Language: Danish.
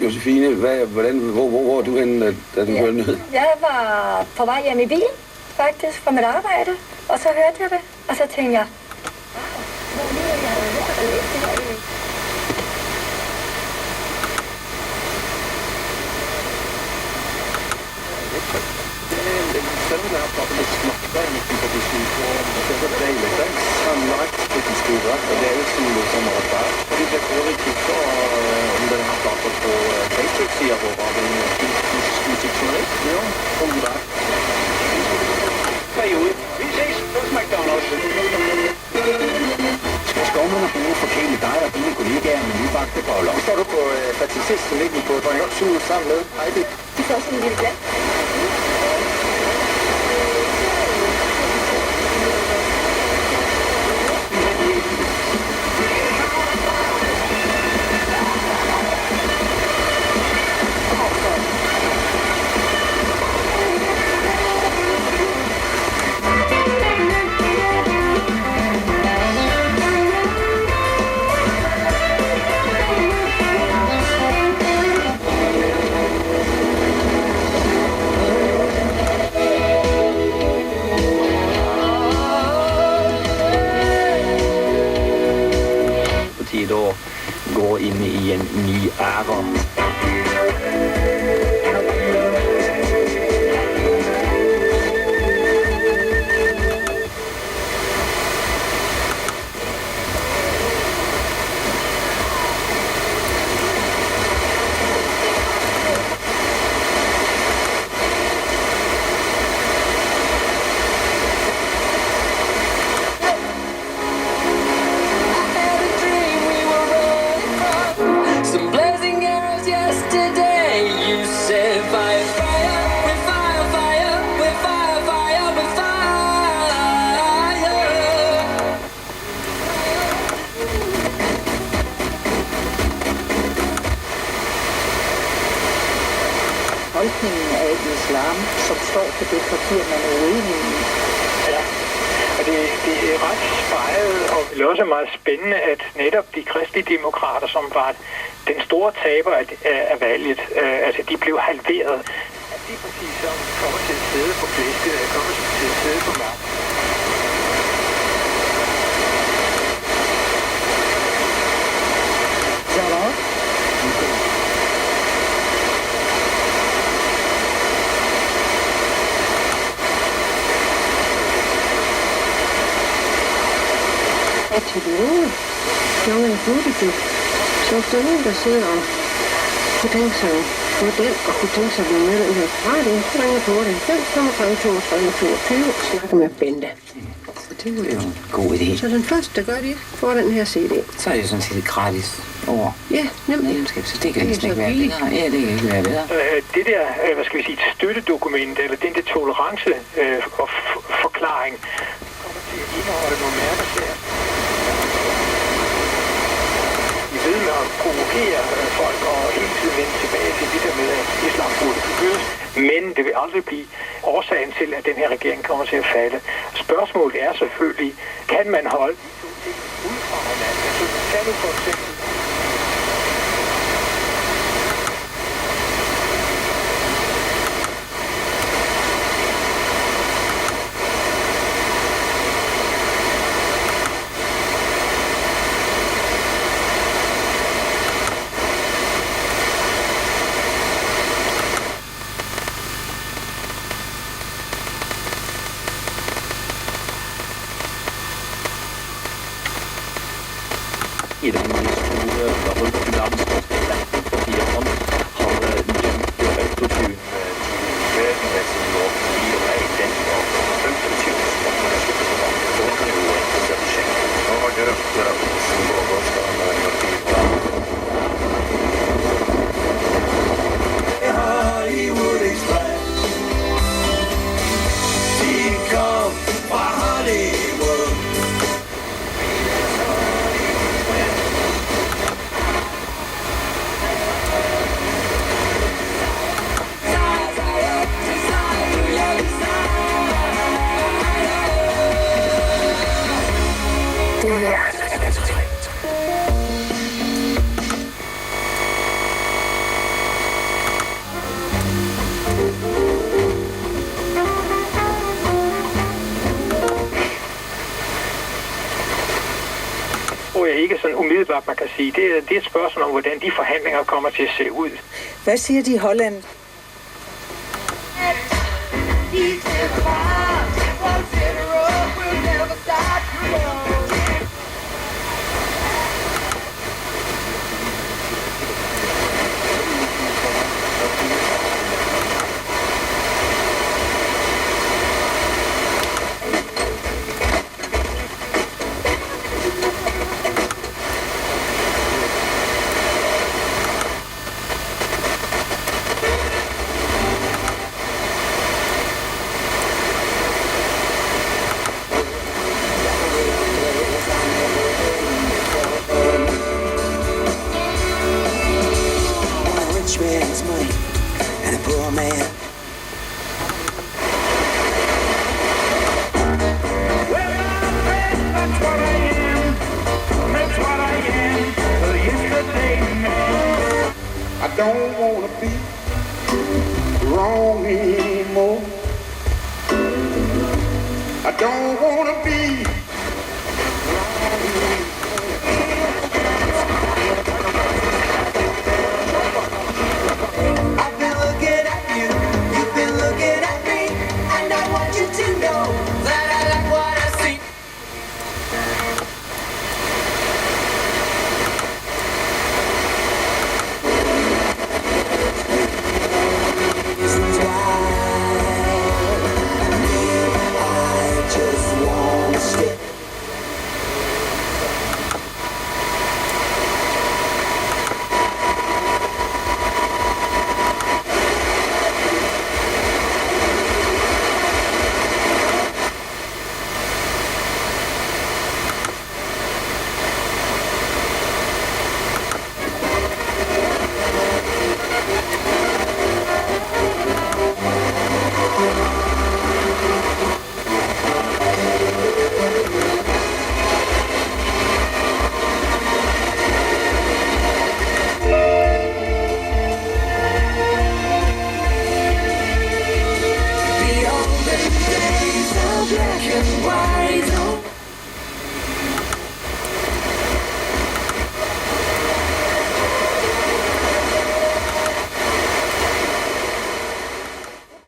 Josefine, hvor er du henne, da du hørte nyheden? Jeg var på vej hjem i bil, faktisk, fra mit arbejde, og så hørte jeg det, og så tænkte jeg, Skovmand og bruge forkæle dig og dine kollegaer med nybagte boller. Står du på fertilitetsklinikken på Dronning Sygehus sammen med Heidi? de får sådan en lille glas. Går ind i en ny æra. Tolkningen af islam, som står på det papir, man er uenig i. Ja, og det er ret spejet, og det er også meget spændende, at netop de kristelige demokrater, som var den store taber af valget, altså de blev halveret. De partier, som kommer til at sidde på flæsket, kommer til at sidde på magten. Til de unge boligbyg, så hvis der er nogen, der sidder og kunne tænke sig på den, og kunne tænke sig at blive medlem af radioen, så ringer på det. 35 32 22 og snakker med Bente. Det er jo en god idé. Så den første, der gør det, får den her CD. Så er det sådan set gratis over. Ja, nemt. Medlemskab, så det kan næsten ikke være bedre. Ja, det kan ikke være bedre. Det der, hvad skal vi sige, støttedokument, eller den der tolerance og forklaring, kommer til at indeholde nogle mærkesager. Ved med at provokere folk og hele tiden vende tilbage til det der med, at islam burde forbydes. Men det vil aldrig blive årsagen til, at den her regering kommer til at falde. Spørgsmålet er selvfølgelig, kan man holde de to ting ud fra hinanden? Altså, kan du for eksempel i den store dobbeltfinansportspiller fordi han har en kjempekultur. Hollywood Express. De kom fra Hollywood. ikke sådan umiddelbart, man kan sige. Det er et spørgsmål om, hvordan de forhandlinger kommer til at se ud. Hvad siger de i Holland? I don't wanna be wrong anymore. I don't wanna be I've been looking at you, you've been looking at me, and I want you to know that